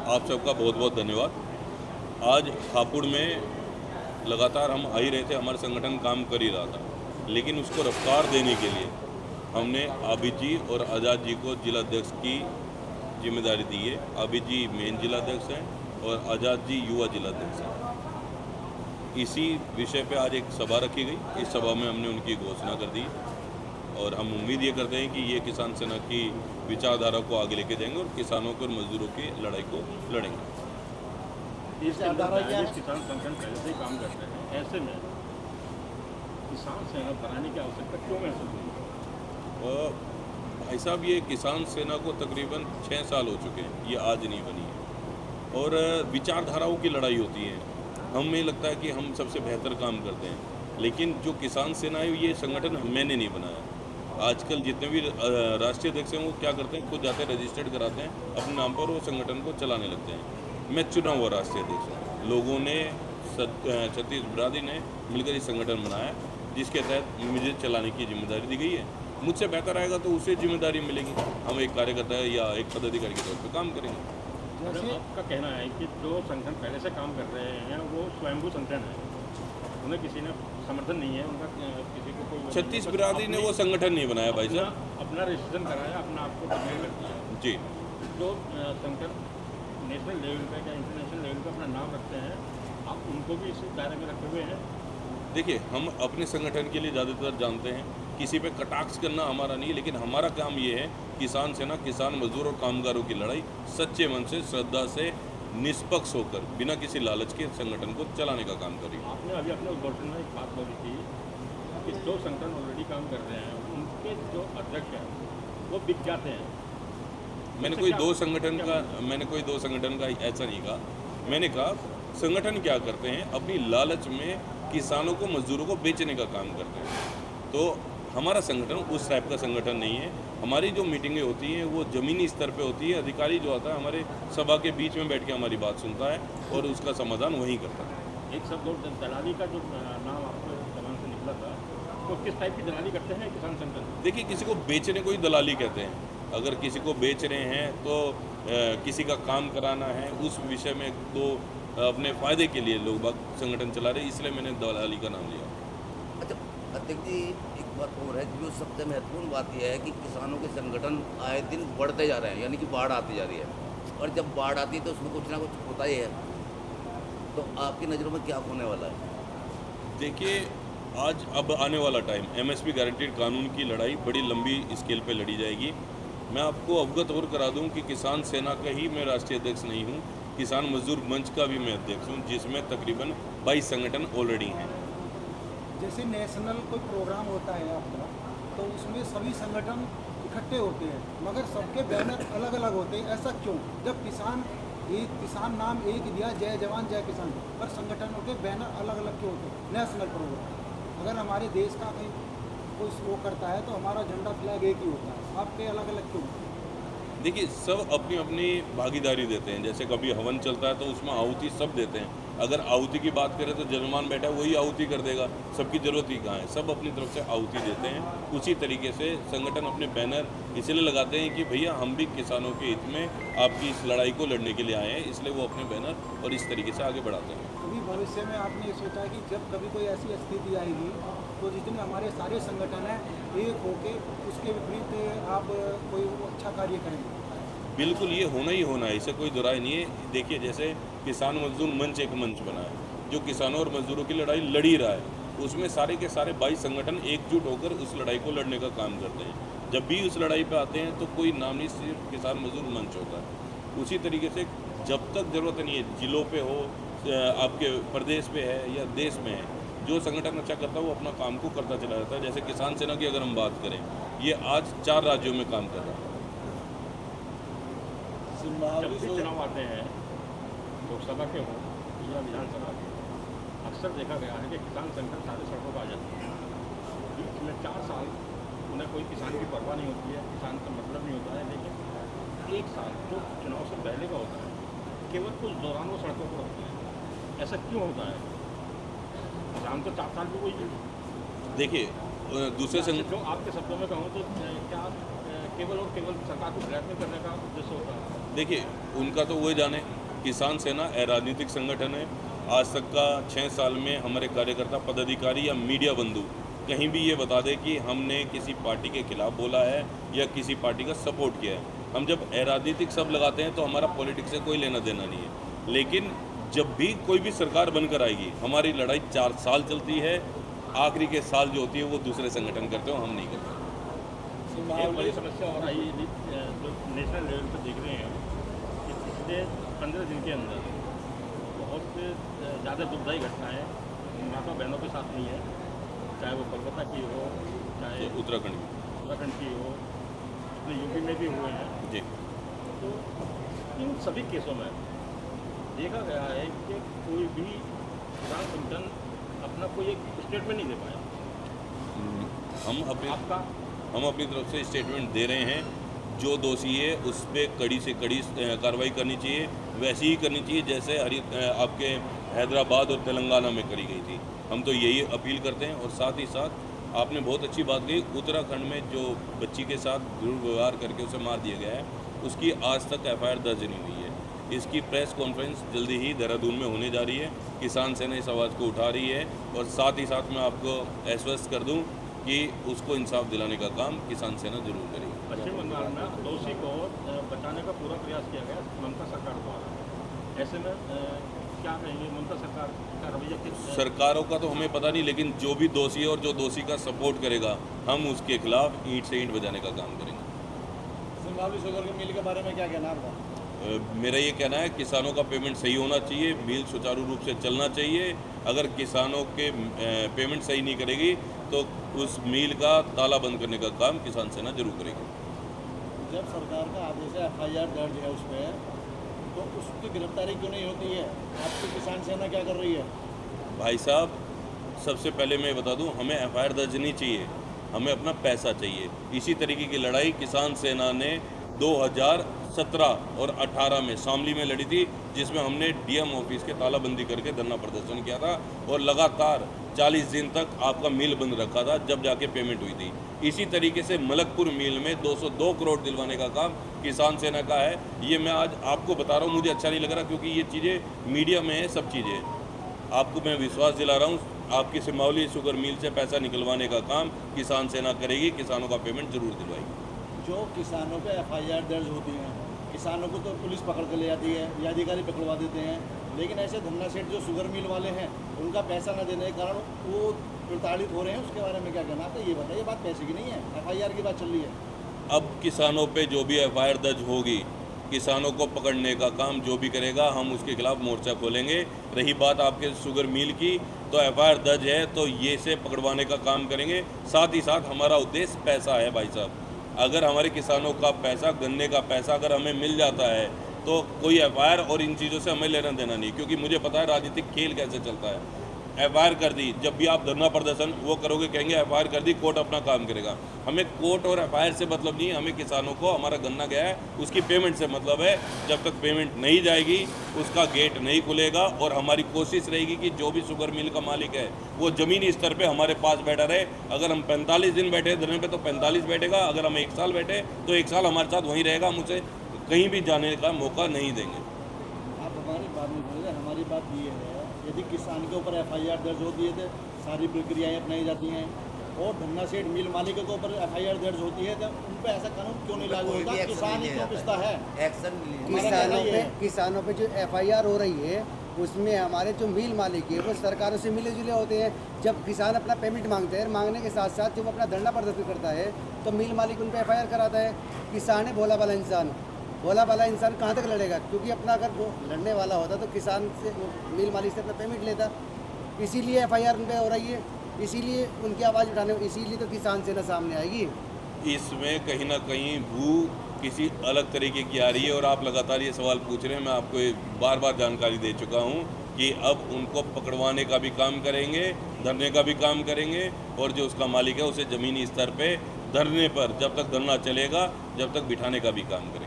आप सबका बहुत बहुत धन्यवाद। आज हापुड़ में लगातार हम आ ही रहे थे, हमारा संगठन काम कर ही रहा था, लेकिन उसको रफ्तार देने के लिए हमने आबिद जी और आज़ाद जी को जिलाध्यक्ष की जिम्मेदारी दी है। आबिद जी मेन जिलाध्यक्ष हैं और आज़ाद जी युवा जिलाध्यक्ष हैं। इसी विषय पे आज एक सभा रखी गई। इस सभा में हमने उनकी घोषणा कर दी और हम उम्मीद ये करते हैं कि ये किसान सेना की विचारधारा को आगे लेके जाएंगे और किसानों के और मजदूरों की लड़ाई को लड़ेंगे। इस किसान संगठन पहले से ही काम करते हैं, ऐसे में किसान सेना बनाने की आवश्यकता क्यों महसूस हुई? और भाई साहब, ये किसान सेना को तकरीबन 6 साल हो चुके हैं, ये आज नहीं बनी है और विचारधाराओं की लड़ाई होती है। हमें लगता है कि हम सबसे बेहतर काम करते हैं, लेकिन जो किसान सेना है ये संगठन मैंने नहीं बनाया। आजकल जितने भी राष्ट्रीय अध्यक्ष हैं वो क्या करते हैं, खुद जाते हैं रजिस्टर्ड कराते हैं अपने नाम पर, वो संगठन को चलाने लगते हैं। मैं चुना हुआ राष्ट्रीय अध्यक्ष हूँ। लोगों ने छत्तीस बिरादरी ने मिलकर इस संगठन बनाया, जिसके तहत मुझे चलाने की जिम्मेदारी दी गई है। मुझसे बेहतर आएगा तो उसे जिम्मेदारी मिलेगी। हम एक कार्यकर्ता या एक पदाधिकारी के तौर पर काम करेंगे। जैसे आपका कहना है कि जो संगठन पहले से काम कर रहे हैं वो स्वयंभू संगठन है, उन्हें किसी ने समर्थन नहीं है, उनका किसी को कोई छत्तीस बिरादरी ने वो संगठन नहीं बनाया भाई साहब, अपना रजिस्ट्रेशन कराया, अपना आपको डिक्लेयर कर दिया जी। जो संगठन नेशनल लेवल पे या इंटरनेशनल लेवल पे अपना नाम रखते हैं, आप उनको भी इस दायरे में रखे हुए हैं? देखिए, हम अपने संगठन के लिए ज़्यादातर जानते हैं, किसी पे कटाक्ष करना हमारा नहीं है, लेकिन हमारा काम ये है किसान सेना, किसान मजदूर और कामगारों की लड़ाई सच्चे मन से, श्रद्धा से, निष्पक्ष होकर, बिना किसी लालच के संगठन को चलाने का काम करें। आपने अभी अपने उद्घाटन में एक बात बोली थी कि जो संगठन ऑलरेडी काम कर रहे हैं उनके जो अध्यक्ष हैं वो बिक जाते हैं। मैंने कोई दो संगठन का ऐसा नहीं कहा। मैंने कहा संगठन क्या करते हैं, अपनी लालच में किसानों को, मजदूरों को बेचने का काम करते हैं। तो हमारा संगठन उस टाइप का संगठन नहीं है। हमारी जो मीटिंगें होती हैं वो ज़मीनी स्तर पे होती है। अधिकारी जो आता है हमारे सभा के बीच में बैठ के हमारी बात सुनता है और उसका समाधान वहीं करता है। एक शब्द और, दलाली का जो नाम आपको जबान से निकला था, तो किस टाइप की दलाली करते हैं किसान संगठन? देखिए, किसी को बेचने को ही दलाली कहते हैं। अगर किसी को बेच रहे हैं तो किसी का काम कराना है, उस विषय में तो अपने फ़ायदे के लिए लोग बाग संगठन चला रहे, इसलिए मैंने दलाली का नाम लिया। अच्छा अध्यक्ष जी, एक बात और है, जो सबसे महत्वपूर्ण बात यह है कि किसानों के संगठन आए दिन बढ़ते जा रहे हैं, यानी कि बाढ़ आती जा रही है, और जब बाढ़ आती है तो उसमें कुछ ना कुछ होता ही है। तो आपकी नज़रों में क्या होने वाला है? देखिए, आज अब आने वाला टाइम, एमएसपी गारंटीड कानून की लड़ाई बड़ी लंबी स्केल पे लड़ी जाएगी। मैं आपको अवगत और करा दूं कि किसान सेना का ही मैं राष्ट्रीय अध्यक्ष नहीं हूं, किसान मजदूर मंच का भी मैं अध्यक्ष हूं, जिसमें तकरीबन 22 संगठन ऑलरेडी हैं। जैसे नेशनल कोई प्रोग्राम होता है आपका, तो उसमें सभी संगठन इकट्ठे होते हैं, मगर सबके बैनर अलग अलग होते हैं। ऐसा क्यों? जब किसान नाम एक ही दिया, जय जवान जय किसान, पर संगठनों के बैनर अलग अलग क्यों होते हैं? नेशनल प्रोग्राम अगर हमारे देश का कहीं कोई वो करता है तो हमारा झंडा फ्लैग एक ही होता है, आपके अलग अलग क्यों? देखिए, सब अपनी अपनी भागीदारी देते हैं। जैसे कभी हवन चलता है तो उसमें आहुति सब देते हैं। अगर आहुति की बात करें तो जजमान बैठा है वही आहुति कर देगा, सबकी ज़रूरत ही कहाँ है। सब अपनी तरफ से आहुति देते हैं। उसी तरीके से संगठन अपने बैनर इसलिए लगाते हैं कि भैया हम भी किसानों के हित में आपकी इस लड़ाई को लड़ने के लिए आए हैं, इसलिए वो अपने बैनर और इस तरीके से आगे बढ़ाते हैं। कभी भविष्य में आपने ये सोचा है कि जब कभी कोई ऐसी स्थिति आएगी तो जितने हमारे सारे संगठन हैं एक होके उसके विपरीत आप कोई अच्छा कार्य करेंगे? बिल्कुल, ये होना ही होना है, इससे कोई दुराई नहीं है। देखिए, जैसे किसान मजदूर मंच एक मंच बना है जो किसानों और मजदूरों की लड़ाई लड़ ही रहा है, उसमें सारे के सारे 22 संगठन एकजुट होकर उस लड़ाई को लड़ने का काम करते हैं। जब भी उस लड़ाई पे आते हैं तो कोई नाम नहीं, सिर्फ किसान मजदूर मंच होता है। उसी तरीके से जब तक ज़रूरत नहीं है, जिलों पे हो, आपके प्रदेश पे है या देश में है, जो संगठन अच्छा करता है वो अपना काम को करता चला जाता है। जैसे किसान सेना की अगर हम बात करें, ये आज 4 राज्यों में काम कर रहा है। जब भी चुनाव आते हैं, लोकसभा के हों या विधानसभा के, अक्सर देखा गया है कि किसान संगठन सारे सड़कों पर आ जाते हैं। बीच में 4 साल उन्हें कोई किसान की परवाह नहीं होती है, किसान का मतलब नहीं होता है, लेकिन 1 साल जो चुनाव से पहले का होता है, केवल कुछ दौरान वो सड़कों पर होते हैं। ऐसा क्यों होता है? किसान तो 4 साल भी वही है। देखिए, दूसरे जो आपके शब्दों में कहूँ तो क्या केवल और केवल सरकार को ब्लैकमेल करने का उद्देश्य होता है? देखिए, उनका तो वही जाने। किसान सेना राजनीतिक संगठन है। आज तक का 6 साल में हमारे कार्यकर्ता, पदाधिकारी या मीडिया बंधु कहीं भी ये बता दे कि हमने किसी पार्टी के खिलाफ बोला है या किसी पार्टी का सपोर्ट किया है। हम जब राजनीतिक सब लगाते हैं तो हमारा पॉलिटिक्स से कोई लेना देना नहीं है। लेकिन जब भी कोई भी सरकार बनकर आएगी, हमारी लड़ाई 4 साल चलती है। आखिरी के साल जो होती है वो दूसरे संगठन करते हो, हम नहीं करते। एक बड़ी समस्या और आई जो नेशनल लेवल पर देख रहे हैं कि पिछले 15 दिन के अंदर बहुत ज़्यादा दुखदायी घटनाएं माता बहनों के साथ हुई है, चाहे वो कोलकाता की हो, चाहे उत्तराखंड की हो, अपने यूपी में भी हुए हैं जी। तो इन सभी केसों में देखा गया है कि कोई भी किसान संगठन अपना कोई एक स्टेटमेंट नहीं दे पाया। हम अपनी तरफ से स्टेटमेंट दे रहे हैं। जो दोषी है उस पर कड़ी से कड़ी कार्रवाई करनी चाहिए, वैसी ही करनी चाहिए जैसे आपके हैदराबाद और तेलंगाना में करी गई थी। हम तो यही अपील करते हैं। और साथ ही साथ आपने बहुत अच्छी बात कही, उत्तराखंड में जो बच्ची के साथ दुर्व्यवहार करके उसे मार दिया गया है, उसकी आज तक FIR दर्ज नहीं हुई है। इसकी प्रेस कॉन्फ्रेंस जल्दी ही देहरादून में होने जा रही है। किसान सेना इस आवाज़ को उठा रही है और साथ ही साथ मैं आपको आश्वस्त कर दूं कि उसको इंसाफ दिलाने का काम किसान सेना जरूर करेगी। पश्चिम बंगाल में दोषी को बचाने का पूरा प्रयास किया गया ममता सरकार द्वारा। ऐसे में क्या कहेंगे, ममता सरकार का रवैया किस? सरकारों का तो हमें पता नहीं, लेकिन जो भी दोषी है और जो दोषी का सपोर्ट करेगा, हम उसके खिलाफ ईंट से ईंट बजाने का काम करेंगे। सिंघावली शुगर की मिल के बारे में क्या कहना है आपका? मेरा ये कहना है किसानों का पेमेंट सही होना चाहिए, मिल सुचारू रूप से चलना चाहिए। अगर किसानों के पेमेंट सही नहीं करेगी तो उस मिल का ताला बंद करने का काम किसान सेना जरूर करेगी। जब सरकार का आदेश है, FIR दर्ज है उस पर, तो उसकी गिरफ्तारी क्यों नहीं होती है? आपकी किसान सेना क्या कर रही है? भाई साहब, सबसे पहले मैं बता दूं, हमें FIR दर्ज नहीं चाहिए, हमें अपना पैसा चाहिए। इसी तरीके की लड़ाई किसान सेना ने 2017 और 18 में शामली में लड़ी थी, जिसमें हमने DM ऑफिस के तालाबंदी करके धरना प्रदर्शन किया था और लगातार 40 दिन तक आपका मिल बंद रखा था, जब जाके पेमेंट हुई थी। इसी तरीके से मलकपुर मिल में 202 करोड़ दिलवाने का काम किसान सेना का है। ये मैं आज आपको बता रहा हूँ, मुझे अच्छा नहीं लग रहा क्योंकि ये चीज़ें मीडिया में है, सब चीज़ें। आपको मैं विश्वास दिला रहा हूँ, आपकी सिंघावली शुगर मिल से पैसा निकलवाने का काम किसान सेना करेगी, किसानों का पेमेंट जरूर दिलवाएगी। जो किसानों पे FIR दर्ज होती हैं, किसानों को तो पुलिस पकड़ कर ले जाती है या अधिकारी पकड़वा देते हैं, लेकिन ऐसे धन्ना सेठ जो शुगर मिल वाले हैं, उनका पैसा न देने के कारण वो प्रताड़ित हो रहे हैं। उसके बारे में क्या कहना है? ये बताइए, बात पैसे की नहीं है, FIR की बात चल रही है। अब किसानों पे जो भी FIR दर्ज होगी, किसानों को पकड़ने का काम जो भी करेगा, हम उसके खिलाफ मोर्चा खोलेंगे। रही बात आपके शुगर मिल की, तो FIR दर्ज है तो ये से पकड़वाने का काम करेंगे। साथ ही साथ हमारा उद्देश्य पैसा है भाई साहब। अगर हमारे किसानों का पैसा, गन्ने का पैसा अगर हमें मिल जाता है तो कोई FIR और इन चीज़ों से हमें लेना देना नहीं, क्योंकि मुझे पता है राजनीतिक खेल कैसे चलता है। FIR कर दी, जब भी आप धरना प्रदर्शन वो करोगे, कहेंगे FIR कर दी, कोर्ट अपना काम करेगा। हमें कोर्ट और FIR से मतलब नहीं है, हमें किसानों को हमारा गन्ना गया है उसकी पेमेंट से मतलब है। जब तक पेमेंट नहीं जाएगी उसका गेट नहीं खुलेगा और हमारी कोशिश रहेगी कि जो भी शुगर मिल का मालिक है वो ज़मीनी स्तर पे हमारे पास बैठा रहे। अगर हम 45 दिन बैठे धरने पे तो 45 बैठेगा, अगर हम 1 साल बैठे तो 1 साल हमारे साथ वहीं रहेगा, हम उसे कहीं भी जाने का मौका नहीं देंगे। आप हमारी बात नहीं बोल रहे, हमारी बात ये है, यदि किसान के ऊपर FIR दर्ज होती है तो सारी प्रक्रियाएं अपनाई जाती हैं, और धन्ना सेठ मिल मालिक के ऊपर FIR दर्ज होती है तो उन पर ऐसा कानून क्यों नहीं लागू होता? किसान ही क्यों पिसता है? एक्शन किसानों पे जो FIR हो रही है उसमें हमारे जो मिल मालिक है वो सरकारों से मिले जुले होते हैं। जब किसान अपना पेमेंट मांगते हैं, मांगने के साथ साथ जब अपना धरना प्रदर्शन करता है तो मिल मालिक उन पर FIR कराता है। किसान है भोला वाला इंसान, भोला वाला इंसान कहाँ तक लड़ेगा? क्योंकि अपना अगर वो लड़ने वाला होता तो किसान से, मिल मालिक से अपना पेमेंट लेता। इसीलिए FIR उन पर हो रही है, इसीलिए उनकी आवाज़ उठाने, इसीलिए तो किसान सेना सामने आएगी। इसमें कहीं ना कहीं भू किसी अलग तरीके की आ रही है और आप लगातार ये सवाल पूछ रहे हैं। मैं आपको बार बार जानकारी दे चुका हूँ कि अब उनको पकड़वाने का भी काम करेंगे, धरने का भी काम करेंगे, और जो उसका मालिक है उसे ज़मीनी स्तर पे धरने पर जब तक धरना चलेगा जब तक बिठाने का भी काम करेंगे।